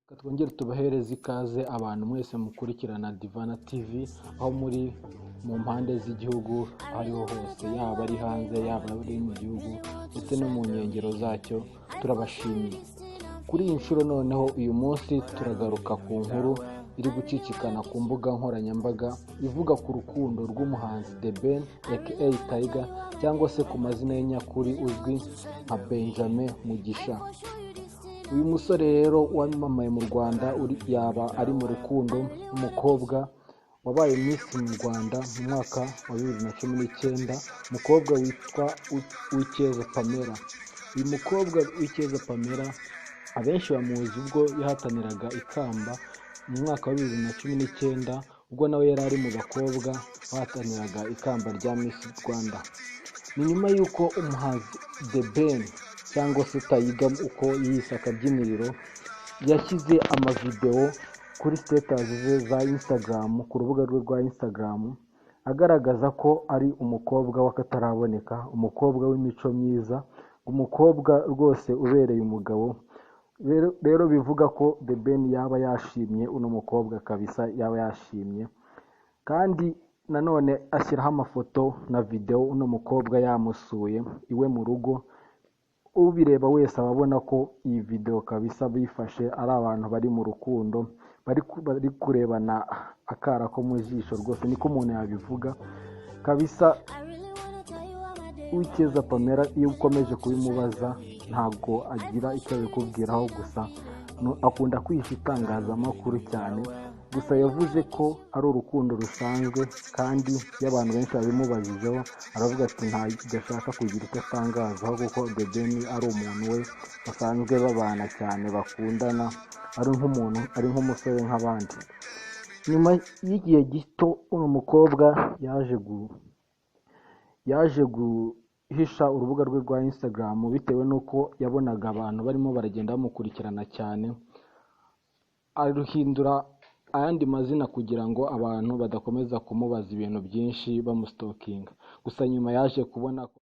Twongere tubahereze ikaze abantu mwese mukurikirana Divana TV aho muri mu mpande z'igihugu aho ariho hose, yaba ari hanze yaba ari mu gihugu ndetse no mu nkengero zacyo. Turabashimiye. Kuri iyi nshuro noneho uyu munsi turagaruka ku nkuru iri gucicikana ku mbuga nkoranyambaga ivuga ku rukundo rw'umuhanzi The Ben aka Tiger cyangwa se ku mazina ye nyakuri uzwi nka Benjamin Mugisha. Uyu musore rero wamamaye mu Rwanda yaba ari mu rukundo n'umukobwa wabaye Miss mu Rwanda mu mwaka wa 2019, umukobwa witwa Uwicyeza Pamela. Uyu mukobwa Uwicyeza Pamela abenshi bamuzi ubwo yahataniraga ikamba mu mwaka wa 2019 ubwo nawe yari ari mu bakobwa bahataniraga ikamba rya Miss Rwanda. Ni nyuma y'uko umuhanzi The Ben cyangwa se Tiger uko yise akabyiniriro yashyize amavideo kuri status ze za Instagram, ku rubuga rwe rwa Instagram, agaragaza ko ari umukobwa w'akataraboneka, umukobwa w'imico myiza, umukobwa rwose ubereye umugabo. Rero bivuga ko The Ben yaba yashimye uno mukobwa kabisa, yaba yashimye, kandi nanone ashyiraho amafoto na video uno mukobwa yamusuye iwe mu rugo. Ubireba wese ababona ko iyi video kabisa bifashe ari abantu bari mu rukundo, bari kurebana akara ko mu jisho, rwose niko umuntu yabivuga kabisa. Uwicyeza Pamela iyo ukomeje kubimubaza ntabwo agira icyo abikubwiraho, gusa akunda kwihisha itangazamakuru cyane. Gusa yavuze ko ari urukundo rusanzwe, kandi iyo abantu benshi babimubajijeho aravuga ati ntagashaka kugira icyo atangazaho kuko The Ben ari umuntu we basanzwe babana cyane, bakundana, ari nk'umuntu, ari nk'umusore nk'abandi. Nyuma y'igihe gito uno mukobwa yaje guhisha urubuga rwe rwa Instagram bitewe n'uko yabonaga abantu barimo baragenda bamukurikirana cyane, aruhindura ayandi mazina kugira ngo abantu badakomeza kumubaza ibintu byinshi bamustokinga. Gusa nyuma yaje kubona ko